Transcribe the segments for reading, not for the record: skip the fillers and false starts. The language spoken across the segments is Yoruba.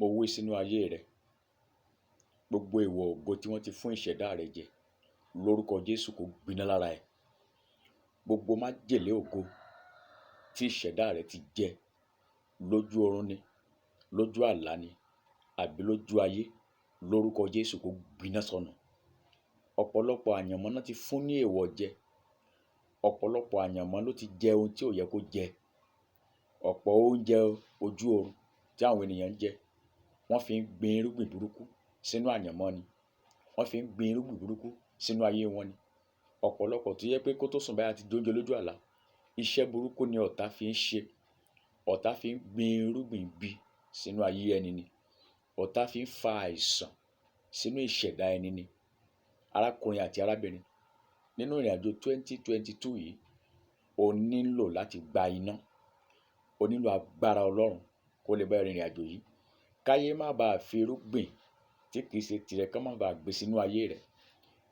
Mo wí sínú ayé rẹ, gbogbo èèwọ̀ ògo tí wọ́n ti fún ìṣẹ̀dá rẹ jẹ, lórúkọ Jésù kó gbiná lára ẹ̀. Gbogbo májèlé ògo tí ìṣẹ̀dá rẹ ti jẹ lójú oorun ni, lójú àlá ni, àbí lójú ayé, lórúkọ Jésù kó gbiná sọnù. Ọ̀pọ̀lọpọ̀ àyànmọ́ náà ti fún ní èèwọ̀ jẹ. Ọ̀pọ̀lọpọ̀ àyànmọ́ ló ti jẹ ohun tí ò yẹ kó jẹ. Ọ̀pọ̀ oúnjẹ ojú oorun tí àwọn ènìyàn ń jẹ, wọ́n fi ń gbin irúgbìn burúkú sínú àyànmọ́ ni. Wọ́n fi ń gbin irúgbìn burúkú sínú ayé wọn ni. Ọ̀pọ̀lọpọ̀ tó yẹ pé kó tó sùn báyìí á ti jóúnjẹ lójú àlá. Iṣẹ́ burúkú ni ọ̀tá fi ń ṣe. Ọ̀tá fi ń gbin irúgbìn ibi sínú ayé ẹni ni. Ọ̀tá fi ń fa àìsàn sínú ìṣẹ̀dá ẹni ni. Arákùnrin àti arábìnrin, nínú ìrìnàjò 2022 yìí, o nílò láti gba iná. O nílò agbára Ọlọ́run kó lè bá ẹ rìnrìn àjò yìí. Káyé má bàa fi irúgbìn tí kì í ṣe tirẹ̀ kán má bàa gbé sínú ayé rẹ̀.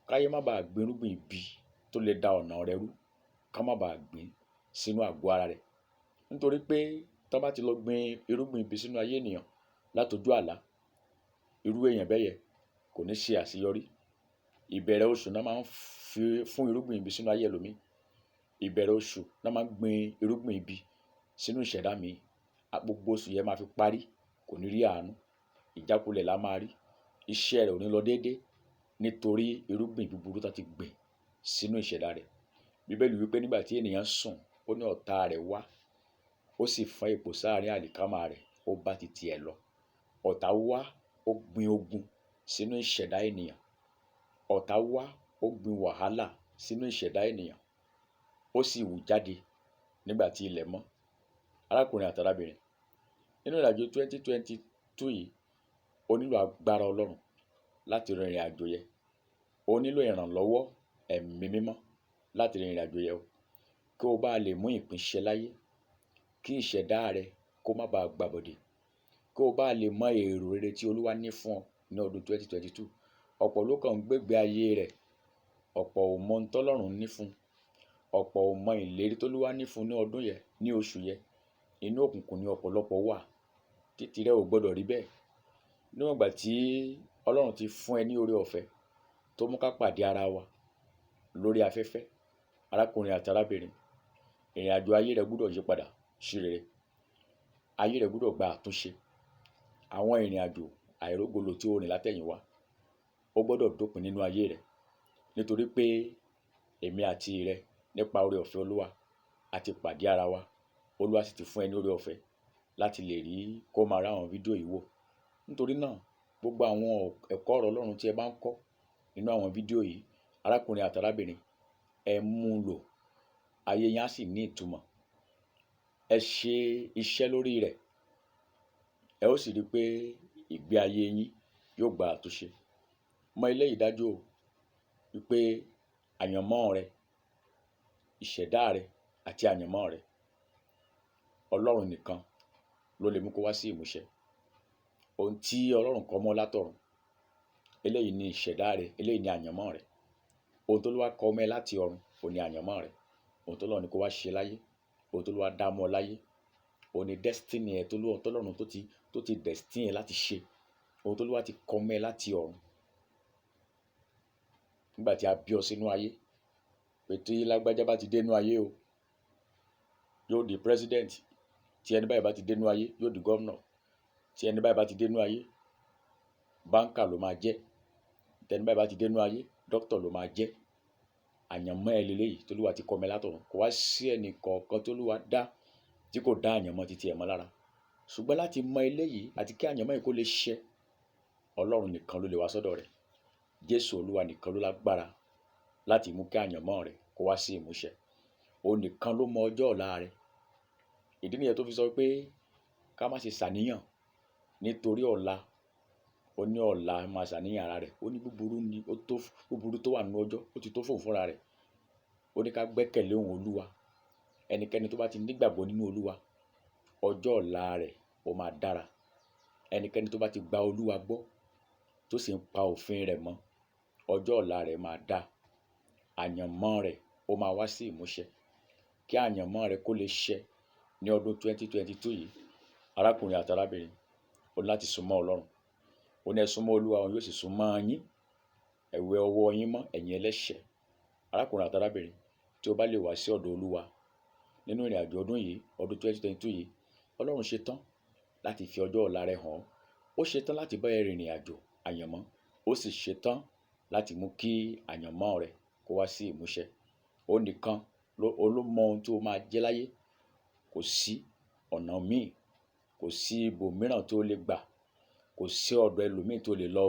Káyé má bàa gbin irúgbìn ibi tó lè da ọ̀nà rẹ rú, kán má bàa gbìn sínú àgọ́ ara rẹ̀. Nítorí pé tán bá ti lọ gbin irúgbìn ibi sínú ayé ènìyàn látojú àlá, irú èèyàn bẹ́yẹn kò ní ṣe àṣeyọrí. Ìbẹ̀rẹ̀ oṣù náà máa ń fún irúgbìn ibi sínú ayé ẹlòmíì. Ìbẹ̀rẹ̀ oṣù náà máa ń gbin irúgbìn ibi sínú ìṣẹ̀dá mi. Gbogbo oṣù yẹn máa fi parí, kò ní rí àánú. Ìjákulẹ̀ la máa rí. Iṣẹ́ rẹ̀ ò ní lọ déédé nítorí irúgbìn búburú tán ti gbìn sínú ìṣẹ̀dá rẹ̀. Bíbélì wípé nígbà tí ènìyàn sùn, ó ní ọ̀tá rẹ̀ wá, ó sì fọ́n èpò sáàrín àlìkámà rẹ̀, ó bá ti tiẹ̀ lọ. Ọ̀tá wá, ó gbin ogun sínú ìṣẹ̀dá ènìyàn. Ọ̀tá wá, ó gbin wàhálà sínú ìṣẹ̀dá ènìyàn. Ó sì hù jáde nígbà tí ilẹ̀ mọ́. Arákùnrin àti arábìnrin, nínú ìrìnàjò 2022 yìí, o nílò agbára Ọlọ́run láti rin ìrìn àjò yẹn. O nílò ìrànlọ́wọ́ ẹ̀mí mímọ́ láti rin ìrìn àjò yẹn o. Kí o bá lè mú ìpín ṣẹ láyé, kí ìṣẹ̀dá rẹ kó má bàa gbàbọ̀dè. Kí o bá lè mọ èrò rere tí Olúwa ní fún ọ ní ọdún 2022. Ọ̀pọ̀ ló kàn ń gbégbé ayé rẹ̀. Ọ̀pọ̀ ò mọ ohun tọ́lọ́run ní fún. Ọ̀pọ̀ ò mọ ìlérí tólúwa ní fún ní ọdún yẹn, ní oṣù yẹn. Inú òkùnkùn ni ọ̀pọ̀lọpọ̀ wà. Títí rẹ ò gbọdọ̀ rí bẹ́ẹ̀. Níwọ̀n ìgbà tí Ọlọ́run ti fún ẹ ní oore ọ̀fẹ́ tó mú ká pàdé ara wa lórí afẹ́fẹ́, arákùnrin àti arábìnrin, ìrìn àjò ayé rẹ gbúdọ̀ yí padà sí rere. Ayé rẹ gbúdọ̀ gba àtúnṣe. Àwọn ìrìn àjò àìrógolo tí o rìn látẹ̀yìnwá, ó gbọdọ̀ dópin nínú ayé rẹ. Nítorí pé èmi àti rẹ nípa oore ọ̀fẹ́ Olúwa a ti pàdé ara wa. Olúwa sì ti fún ẹ ní oore ọ̀fẹ́ láti lè rí kó máa rá àwọn fídíò yìí wò. Nítorí náà, gbogbo àwọn ẹ̀kọ́ ọ̀rọ̀ Ọlọ́run tí ẹ bá ń kọ́ nínú àwọn fídíò yìí, arákùnrin àti arábìnrin, ẹ mú un lò. Ayé yín á sì ní ìtumọ̀. Ẹ ṣe iṣẹ́ lórí rẹ̀. Ẹ ó sì rí pé ìgbé ayé yín yóò gba àtúnṣe. Mọ eléyìí dájú o, wípé àyànmọ́ rẹ, ìṣẹ̀dá rẹ àti àyànmọ́ rẹ, Ọlọ́run nìkan ló lè mú kó wá sí ìmúṣẹ. Ohun tí Ọlọ́run kọ mọ́ látọ̀run, eléyìí ni ìṣẹ̀dá rẹ, eléyìí ni àyànmọ́ rẹ. Ohun t'Olúwa kọ mọ́ ẹ láti ọ̀run, òun ni àyànmọ́ rẹ. Ohun t'Ọlọ́run ní kó wá ṣe láyé, ohun t'Olúwa dá mọ́ ọ láyé, òun ni destiny ẹ t'Ọlọ́run tó ti destiny ẹ láti ṣe. Ohun t'Olúwa ti kọ mọ́ ẹ láti ọ̀run. Nígbà tí a bí ọ sínú ayé, pé tí lágbájá bá ti dé inú ayé o, yóò di president. Tí ẹni báyìí bá ti dé inú ayé, yóò di governor. Tí ẹni báyìí bá ti dé inú ayé, banker ló máa jẹ́. Tí ẹni báyìí bá ti dé inú ayé, doctor ló máa jẹ́. Àyànmọ́ ẹ leléyìí t'Olúwa ti kọ mọ́ ẹ látọ̀run. Kò wá sí ẹnì kọ̀ọ̀kan t'Olúwa dá tí kò dá àyànmọ́ titi ẹ̀ mọ́ lára. Ṣùgbọ́n láti mọ eléyìí àti kí àyànmọ́ yìí kó lè ṣẹ, Ọlọ́run nìkan ló lè wá sọ́dọ̀ rẹ̀. Jésù Olúwa nìkan ló lágbára láti mú kí àyànmọ́ rẹ̀ kó wá sí ìmúṣẹ. Òun nìkan ló mọ ọjọ́ ọ̀la rẹ̀. Ìdí nìyẹn tó fi sọ pé ká má ṣe ṣàníyàn nítorí ọ̀la. Ó ní ọ̀la máa ṣàníyàn ara rẹ̀. Ó ní búburú tó wà nínú ọjọ́, ó ti tó fóun fúnra rẹ̀. Ó ní ká gbẹ́kẹ̀lé òun Olúwa. Ẹnikẹ́ni tó bá ti nígbàgbọ́ nínú Olúwa, ọjọ́ ọ̀la rẹ̀ ó máa dára. Ẹnikẹ́ni tó bá ti gba Olúwa gbọ́, tó sì ń pa òfin rẹ̀ mọ́, ọjọ́ ọ̀la rẹ̀ máa dá. Àyànmọ́ rẹ̀ ó máa wá sí ìmúṣẹ. Kí àyànmọ́ rẹ̀ kó lè ṣẹ ní ọdún 2022 yìí, arákùnrin àti arábìnrin, ní láti súnmọ́ Ọlọ́run. Ó ní ẹ súnmọ́ Olúwa, òun yóò sì súnmọ́ yín. Ẹ wẹ ọwọ́ yín mọ́, ẹ̀yin ẹlẹ́ṣẹ̀. Arákùnrin àti arábìnrin, tí o bá lè wá sí ọ̀dọ̀ Olúwa nínú ìrìn àjò ọdún yìí, ọdún 2022 yìí, Ọlọ́run ṣetán láti fi ọjọ́ ọ̀la rẹ̀ hàn ọ́. Ó ṣetán láti bá ẹ rìnrìn àjò àyànmọ́. Ó sì ṣetán láti mú kí àyànmọ́ rẹ̀ kó wá sí ìmúṣẹ. Ó nìkan ló mọ ohun tó máa jẹ́ láyé. Kò sí ọ̀nà míì, kò sí ibòmíràn tó lè gbà, kò sí ọ̀dọ̀ ẹlòmíì tó lè lọ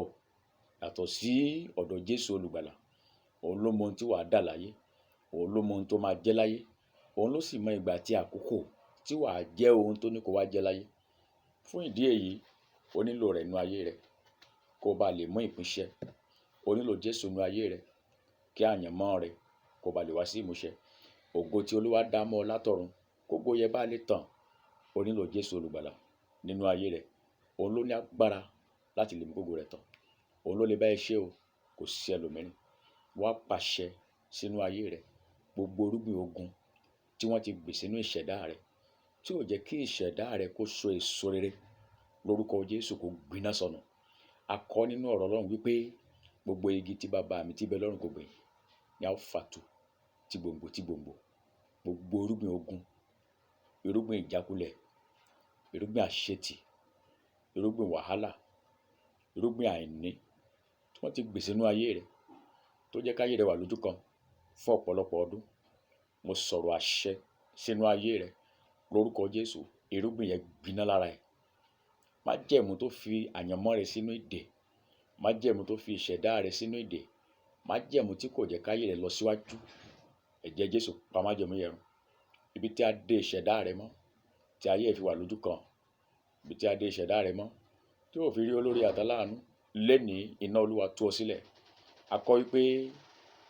yàtọ̀ sí ọ̀dọ̀ Jésù olùgbàlà. Òun ló mọ ohun tí wàá dà láyé, òun ló mọ ohun tó máa jẹ́ láyé, òun ló sì mọ ìgbà àti àkókò tí wàá jẹ́ ohun tó ní kó wá jẹ́ láyé. Fún ìdí èyí, o nílò rẹ̀ nínú ayé rẹ̀ kó bá lè mú ìpínṣẹ. O nílò Jésù nínú ayé rẹ̀ kí àyànmọ́ rẹ̀ kó bá lè wá sí ìmúṣẹ. Ògo tí Olúwa dá mọ́ ọ látọ̀run, kógo yẹ bá lè tàn. O nílò Jésù olùgbàlà nínú ayé rẹ̀. Òun ló ní agbára láti lè mú kógo rẹ̀ tàn. Òun ló lè bá ẹ ṣe o, kò sí ẹlòmíràn. Wá pàṣẹ sínú ayé rẹ̀. Gbogbo irúgbìn ogun tí wọ́n ti gbìn sínú ìṣẹ̀dá rẹ̀, tí ò jẹ́ kí ìṣẹ̀dá rẹ̀ kó so èso rere, lórúkọ Jésù kó gbiná sọnù. A kọ nínú ọ̀rọ̀ Ọlọ́run wípé gbogbo igi tí bàbá mi tí bẹ lọ́run kò gbìn ni a ó fàtu tí gbòǹgbò tí gbòǹgbò. Gbogbo irúgbìn ogun, irúgbìn ìjákulẹ̀, irúgbìn àṣetì, irúgbìn wàhálà, irúgbìn àìní tí wọ́n ti gbìn sínú ayé rẹ̀, tó jẹ́ káyé rẹ̀ wà lójú kan fún ọ̀pọ̀lọpọ̀ ọdún. Mo sọ̀rọ̀ àṣẹ sínú ayé rẹ̀ lórúkọ Jésù. Irúgbìn yẹn gbiná lára ẹ̀. Májẹ̀mú tó fi àyànmọ́ rẹ̀ sínú ìdè, májẹ̀mú tó fi ìṣẹ̀dá rẹ̀ sínú ìdè, májẹ̀mú tí kò jẹ́ káyé rẹ̀ lọ síwájú, ẹ̀jẹ̀ Jésù pa májẹ̀mú yẹn run. Ibi tí a dé ìṣẹ̀dá rẹ̀ mọ́, tí ayé ẹ̀ fi wà lójú kan, ibi tí a dé ìṣẹ̀dá rẹ̀ mọ́, tí ò fi rí olórí àtàláàánú, lénìí iná Olúwa tú ọ sílẹ̀. A kọ wípé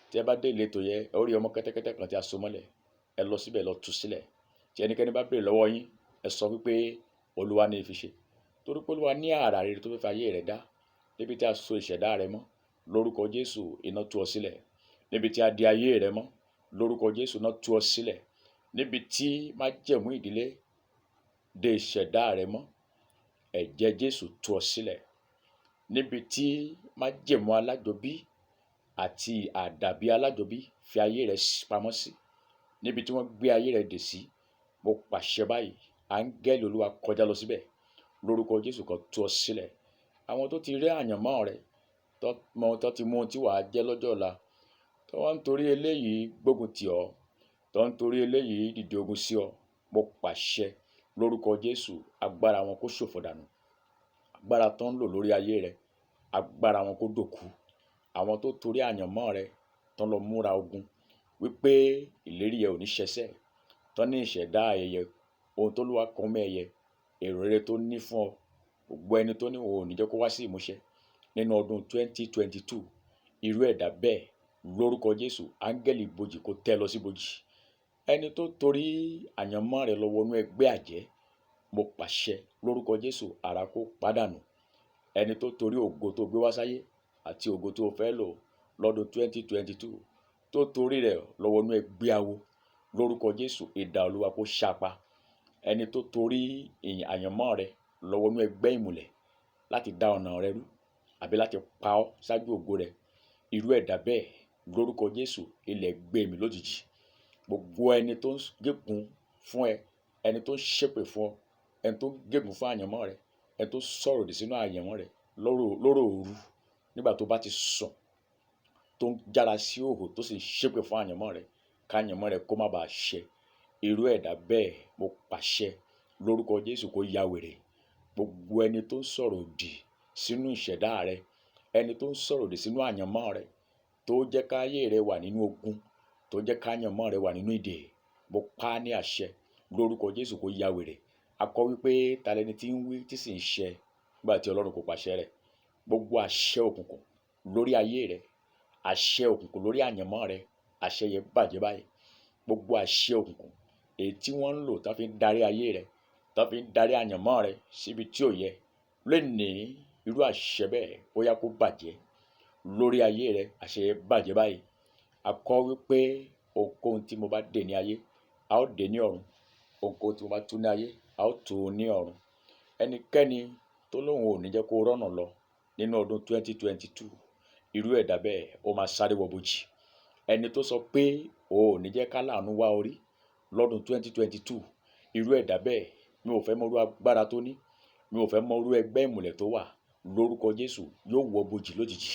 tí ẹ bá dé ìletò yẹ, ẹ ó rí ọmọ kẹ́tẹ́kẹ́tẹ́ kan tí a so mọ́lẹ̀. Ẹ lọ síbẹ̀ lọ tú sílẹ̀. Tí ẹnikẹ́ni bá béèrè lọ́wọ́ yín, ẹ sọ wípé Olúwa ní fi ṣe. Torí pé Olúwa ní àrà rere tó fẹ́ fi ayé rẹ̀ dá. Níbi tí a so ìṣẹ̀dá rẹ̀ mọ́, lórúkọ Jésù iná tú ọ sílẹ̀. Níbi tí a di ayé rẹ̀ mọ́, lórúkọ Jésù iná tú ọ sílẹ̀. Níbi tí májẹ̀mú ìdílé dé ìṣẹ̀dá rẹ̀ mọ́, ẹ̀jẹ̀ Jésù tú ọ sílẹ̀. Níbi tí májẹ̀mú alájọbí àti àdàbí alájọbí fi ayé rẹ̀ pamọ́ sí, níbi tí wọ́n gbé ayé rẹ̀ dè sí, mo pàṣẹ báyìí, áńgẹ́lì Olúwa kọjá lọ síbẹ̀. Lórúkọ Jésù kan tú ọ sílẹ̀. Àwọn tó ti rí àyànmọ́ rẹ̀, tó ti mú ohun tí wàá jẹ́ lọ́jọ́ ọ̀la, tó wọ́n ń torí eléyìí gbógun tì ọ́, tó ń torí eléyìí dìde ogun sí ọ, mo pàṣẹ lórúkọ Jésù, agbára wọn kó ṣòfò dànù. Agbára tó ń lò lórí ayé rẹ̀, agbára wọn kó dòkú. Àwọn tó torí àyànmọ́ rẹ̀ tó ń lọ múra ogun wípé ìlérí yẹn ò ní ṣẹṣẹ, tó ní ìṣẹ̀dá ẹyẹ, ohun tó lúwa kan mọ́ ẹyẹ, èrò rere tó ní fún ọ, gbogbo ẹni tó ní òun ò ní jẹ́ kó wá sí ìmúṣẹ nínú ọdún 2022, irú ẹ̀dá bẹ́ẹ̀ lórúkọ Jésù, áńgẹ́lì ibojì kó tẹ́ lọ sí ibojì. Ẹni tó torí àyànmọ́ rẹ̀ lọ wọnú ẹgbẹ́ àjẹ́, mo pàṣẹ lórúkọ Jésù, àrá kó pàdánù. Ẹni tó torí ògo tó gbé wá sáyé àti ògo tó fẹ́ lò lọ́dún 2022, tó torí rẹ̀ lọ wọnú ẹgbẹ́ awo, lórúkọ Jésù, idà Olúwa kó ṣápa. Ẹni tó torí àyànmọ́ rẹ̀ lọ wọnú ẹgbẹ́ ìmùlẹ̀ láti dá ọ̀nà rẹ̀ rú àbí láti pa ọ́ ṣáájú ògo rẹ̀, irú ẹ̀dá bẹ́ẹ̀ lórúkọ Jésù, ilẹ̀ gbé mì lójijì. Gbogbo ẹni tó ń gégùn fún ẹ, ẹni tó ń ṣépè fún ọ, ẹni tó ń gégùn fún àyànmọ́ rẹ̀, ẹni tó sọ̀rọ̀ òdì sínú àyànmọ́ rẹ̀ lóró òru, nígbà tó bá ti sùn, tó ń jára sí òhò tó sì ṣépè fún àyànmọ́ rẹ̀, káyànmọ́ rẹ̀ kó má bàa ṣẹ. Irú ẹ̀dá bẹ́ẹ̀ mo pàṣẹ lórúkọ Jésù kó ya wèrè. Gbogbo ẹni tó ń sọ̀rọ̀ òdì sínú ìṣẹ̀dá rẹ̀, ẹni tó ń sọ̀rọ̀ òdì sínú àyànmọ́ rẹ̀, tó jẹ́ káyé rẹ̀ wà nínú ogun, tó jẹ́ káyànmọ́ rẹ̀ wà nínú ìdè, mo pa á ní àṣẹ lórúkọ Jésù kó ya wèrè. A kọ wípé ta lẹni tí ń wí tí sì ń ṣẹ nígbà tí Ọlọ́run kò pàṣẹ rẹ̀. Gbogbo àṣẹ òkùnkùn lórí ayé rẹ̀, àṣẹ òkùnkùn lórí àyànmọ́ rẹ̀, àṣẹ yẹn bàjẹ́ báyìí. Gbogbo àṣẹ òkùnkùn èyí tí wọ́n ń lò tó fi ń darí ayé rẹ̀, tó fi ń darí àyànmọ́ rẹ̀ síbi tí ò yẹ, lénìí irú àṣẹ bẹ́ẹ̀ ó yá kó bàjẹ́ lórí ayé rẹ̀. Àṣẹ yẹn bàjẹ́ báyìí. A kọ wípé ohunkóhun tí mo bá dè ní ayé, a ó dè ní ọ̀run. Ohunkóhun tí mo bá tú ní ayé, a ó tú ní ọ̀run. Ẹnikẹ́ni tó lóun ò ní jẹ́ kó rọ́nà lọ nínú ọdún 2022, irú ẹ̀dá bẹ́ẹ̀ ó máa sáré wọ bòjì. Ẹni tó sọ pé o ò ní jẹ́ ká láàánú wá orí lọ́dún 2022, irú ẹ̀dá bẹ́ẹ̀ mi ò fẹ́ mọ irú agbára tó ní, mi ò fẹ́ mọ irú ẹgbẹ́ ìmùlẹ̀ tó wà, lórúkọ Jésù yóò wọ bòjì lójijì.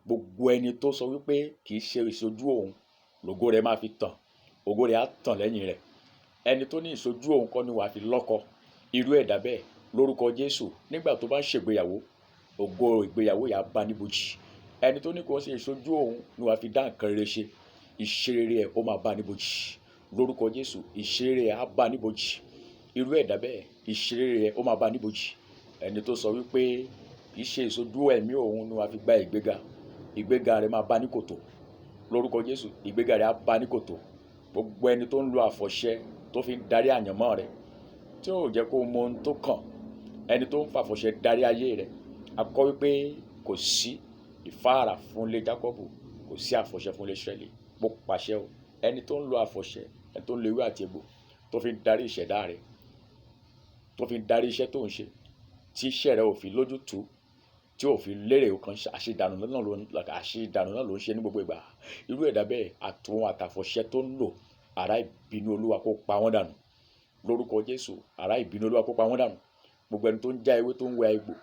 Gbogbo ẹni tó sọ wípé kì í ṣe ìṣojú òun lògo rẹ̀ máa fi tàn, ògo rẹ̀ á tàn lẹ́yìn rẹ̀. Ẹni tó ní ìṣojú òun kọ́ ni wàá fi lọ́kọ, irú ẹ̀dá bẹ́ẹ̀ lórúkọ Jésù nígbà tó bá ń ṣègbéyàwó, ògo ìgbéyàwó yà á bá níbojì. Ẹni tó ní kò ṣe ìṣojú òun ni wàá fi dá nǹkan rere ṣe, ìṣerere ẹ̀ ó máa bá níbojì. Lórúkọ Jésù ìṣerere ẹ̀ á bá níbojì. Irú ẹ̀dá bẹ́ẹ̀ ìṣerere ẹ̀ ó máa bá níbojì. Ẹni tó sọ wípé kì í ṣe ìṣojú ẹ̀mí òun ni wàá fi gba ìgbéga, ìgbéga rẹ̀ máa bá ní kòtò. Lórúkọ Jésù ìgbéga rẹ̀ á bá ní kòtò. Gbogbo ẹni tó ń lo àfọ̀ṣẹ tó fi ń darí àyànmọ́ rẹ̀, tí ò jẹ́ kó mọ ohun tó kàn, ẹni tó ń fàfọ̀ṣẹ darí ayé rẹ̀, a kọ wípé kò sí ìfáàrà fún ilé Jákọ́bù, kò sí àfọ̀ṣẹ fún ilé Ísírẹ́lì. Mo pàṣẹ o, ẹni tó ń lo àfọ̀ṣẹ, ẹni tó ń lo ewé àti egbò tó fi ń darí ìṣẹ̀dá rẹ̀, tó fi ń darí iṣẹ́ tó ń ṣe, tí iṣẹ́ rẹ̀ ò fi lójútùú, tí ò fi lérè kan, àṣedànù náà ló ń ṣe ní gbogbo ìgbà. Irú ẹ̀dá bẹ́ẹ̀ àtòun àtàfọ̀ṣẹ tó ń lò, àrá ìbínú Olúwa kó pa wọ́n dànù. Lórúkọ Jésù àrá ìbínú Olúwa kó pa wọ́n dànù. Gbogbo ẹni tó ń já ewé tó ń wẹ egbò,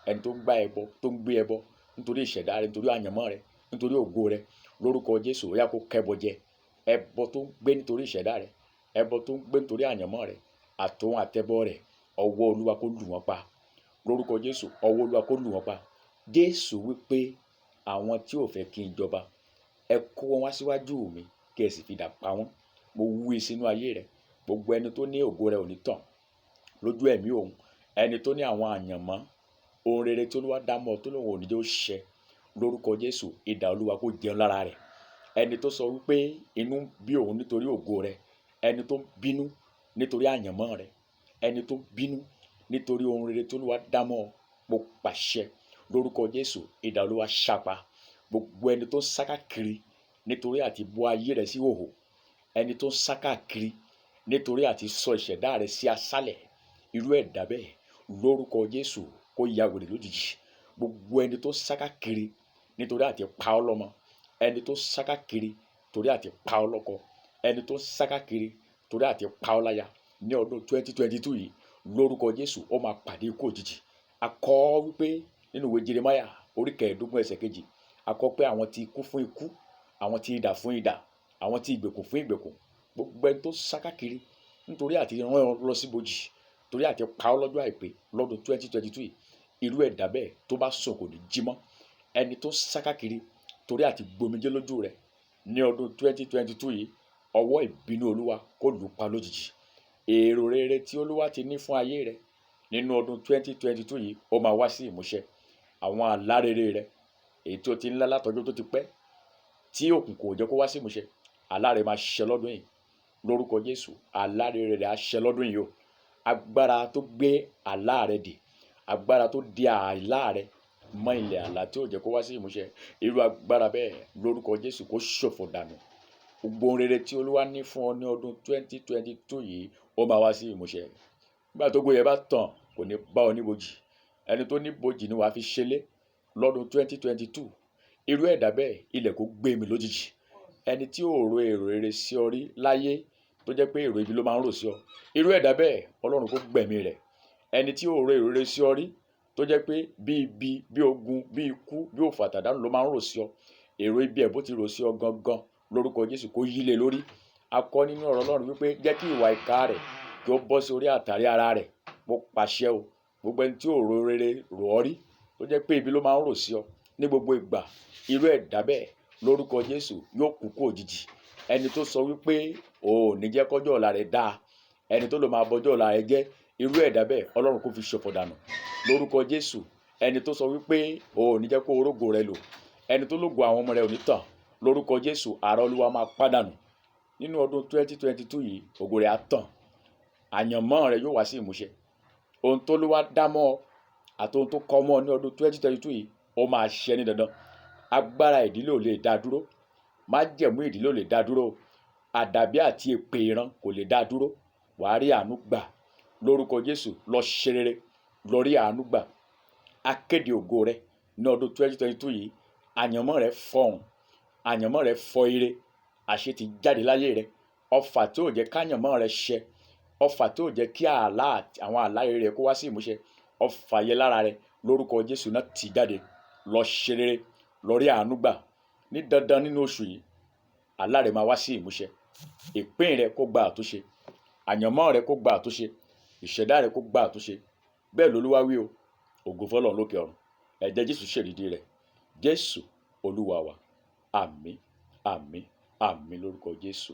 ẹni tó ń gbá ẹbọ, tó ń gbé ẹbọ nítorí ìṣẹ̀dá rẹ̀, nítorí àyànmọ́ rẹ̀, nítorí ògo rẹ̀, lórúkọ Jésù ó yá kó kẹ́bọ jẹ. Ẹbọ tó ń gbé nítorí ìṣẹ̀dá rẹ̀, ẹbọ tó ń gbé nítorí àyànmọ́ rẹ̀, àtòun àtẹbọ rẹ̀, ọwọ́ Olúwa kó lù wọ́n pa. Lórúkọ Jésù ọwọ́ Olúwa kó lù wọ́n pa. Jésù wípé àwọn tí ò fẹ́ kí n jọba, ẹ kó wọn wá síwájú mi kí ẹ sì fi idà pa wọ́n. Mo wí sínú ayé rẹ̀, gbogbo ẹni tó ní ògo rẹ̀ ò ní tàn lójú ẹ̀mí òun, ẹni tó ní àwọn àyànmọ́ ohun rere tí Olúwa dá mọ́ tó lóun ò ní jẹ́ ó ṣẹ, lórúkọ Jésù idà Olúwa kó jẹun lára rẹ̀. Ẹni tó sọ wípé inú bí òun nítorí ògo rẹ̀, ẹni tó bínú nítorí àyànmọ́ rẹ̀, ẹni tó bínú nítorí ohun rere tí Olúwa dá mọ́, mo pàṣẹ lórúkọ Jésù idà Olúwa ṣápa. Gbogbo ẹni tó ń sá káàkiri nítorí àti bọ́ ayé rẹ̀ sí ìhòhò, ẹni tó ń sá káàkiri nítorí àti sọ ìṣẹ̀dá rẹ̀ sí aṣálẹ̀, irú ẹ̀dá bẹ́ẹ̀ lórúkọ Jésù kó ya wèrè lójijì. Gbogbo ẹni tó sá káàkiri nítorí àti pa ọ́ lọ́mọ, ẹni tó sá káàkiri torí àti pa ọ́ lọ́kọ, ẹni tó sá káàkiri torí àti pa ọ́ láya ní ọdún 2022 yìí, lórúkọ Jésù ó máa pàdé ikú òjijì. A kọ wípé nínú ìwé Jeremáyà orí 15 ẹsẹ̀ 2, a kọ pé àwọn tí ikú fún ikú, àwọn tí idà fún idà, àwọn tí ìgbèkùn fún ìgbèkùn. Gbogbo ẹni tó sá káàkiri nítorí àti rán ọ lọ sí ibojì, torí àti pa ọ́ lọ́jọ́ àìpé lọ́dún 2022 yìí, irú ẹ̀dá bẹ́ẹ̀ tó bá sùn kò ní jí mọ́. Ẹni tó sá káàkiri torí àti gbomijé lójú rẹ̀ ní ọdún 2022 yìí, ọwọ́ ìbínú Olúwa kó lù ú pa lójijì. Èrò rere tí Olúwa ti ní fún ayé rẹ̀ nínú ọdún 2022 yìí ó máa wá sí ìmúṣẹ. Àwọn àlá rere rẹ̀ èyí tí ó ti ń lá látọjọ́ tó ti pẹ́ tí òkùnkùn ò jẹ́ kó wá sí ìmúṣẹ, àlá rẹ̀ máa ṣẹ lọ́dún yìí. Lórúkọ Jésù àlá rere rẹ̀ á ṣẹ lọ́dún yìí o. Agbára tó gbé àlá rẹ̀ dè, agbára tó di àlá rẹ̀ mọ́ ilẹ̀ àlá tí ò jẹ́ kó wá sí ìmúṣẹ, irú agbára bẹ́ẹ̀ lórúkọ Jésù kó ṣòfò dànù. Gbogbo ohun rere tí Olúwa ní fún ọ ní ọdún 2022 yìí ó máa wá sí ìmúṣẹ. Nígbà tó gbóyè bá tàn kò ní bá ọ níbojì. Ẹni tó níbojì ni wàá fi ṣẹlẹ̀ lọ́dún 2022. Irú ẹ̀dá bẹ́ẹ̀ ilẹ̀ kó gbé mi lójijì. Ẹni tí ò ro èrò rere sí ọ rí láyé tó jẹ́ pé èrò ibi ló máa ń rò sí ọ, irú ẹ̀dá bẹ́ẹ̀ Ọlọ́run kó gbẹ̀mí rẹ̀. Ẹni tí ò ro èrò rere sí ọ rí tó jẹ́ pé bí ibi, bí ogun, bí ikú, bí òfò àtàdánù ló máa ń rò sí ọ, èrò ibi ẹ̀ bó ti rò sí ọ gangan, lórúkọ Jésù kó yí lé lórí. A kọ nínú ọ̀rọ̀ Ọlọ́run wípé jẹ́ kí ìwà ìkà rẹ̀ kí ó bọ́ sí orí àtàrí ara rẹ̀. Mo pàṣẹ o, gbogbo ẹni tí ò ro rere rò ọ rí tó jẹ́ pé ibi ló máa ń rò sí ọ ní gbogbo ìgbà, irú ẹ̀dá bẹ́ẹ̀ lórúkọ Jésù yóò kú kú òjijì. Ẹni tó sọ wípé o ò ní jẹ́ kọjọ́ ọ̀la rẹ̀ dáa, ẹni tó lò máa bọjọ́ ọ̀la rẹ̀ jẹ́, irú ẹ̀dá bẹ́ẹ̀ Ọlọ́run kó fi ṣòfò dànù lórúkọ Jésù. Ẹni tó sọ wípé o ò ní jẹ́ kó orógo rẹ̀ lò, ẹni tó lògo àwọn ọmọ rẹ̀ ò ní tàn, lórúkọ Jésù àrá Olúwa máa pàdánù. Nínú ọdún 2022 yìí ògo rẹ̀ á tàn, àyànmọ́ rẹ̀ yóò wá sí ìmúṣẹ. Ohun tó Olúwa dá mọ́ ọ àti ohun tó kọ mọ́ ọ ní ọdún 2022 yìí ó máa ṣẹ ní dandan. Agbára ìdílé ò lè dá dúró, májẹ̀mú ìdílé ò lè dá dúró, àdàbí àti èpè ìran kò lè dá dúró. Wàá rí àánú gbà lórúkọ Jésù. Lọ ṣe rere, lọ rí àánú gbà akéde ògo rẹ ní ọdún 2022 yìí. Àyànmọ́ rẹ fọhùn, àyànmọ́ rẹ fọ ire, àṣẹ ti jáde láyé rẹ. Ọfà tí ò jẹ́ káyànmọ́ rẹ ṣẹ, ọfà tí ò jẹ́ kí àwọn àlá rere kó wá sí ìmúṣẹ, ọfà yẹ lára rẹ lórúkọ Jésù náà tì jáde. Lọ ṣe rere, lọ rí àánú gbà ní dandan nínú oṣù yìí. Àlá rẹ máa wá sí ìmúṣẹ, ìpín rẹ kó gba àtúnṣe, àyànmọ́ rẹ kó gba àtúnṣe, ìṣẹ̀dá rẹ kó gba àtúnṣe. Bẹ́ẹ̀ l'Olúwa wí o. Ògo f'Ọlọ́run lókè ọ̀run. Ẹ̀jẹ̀ Jésù ṣèdìdí rẹ̀. Jésù Olúwa wa. Àmín, àmín, àmín lórúkọ Jésù.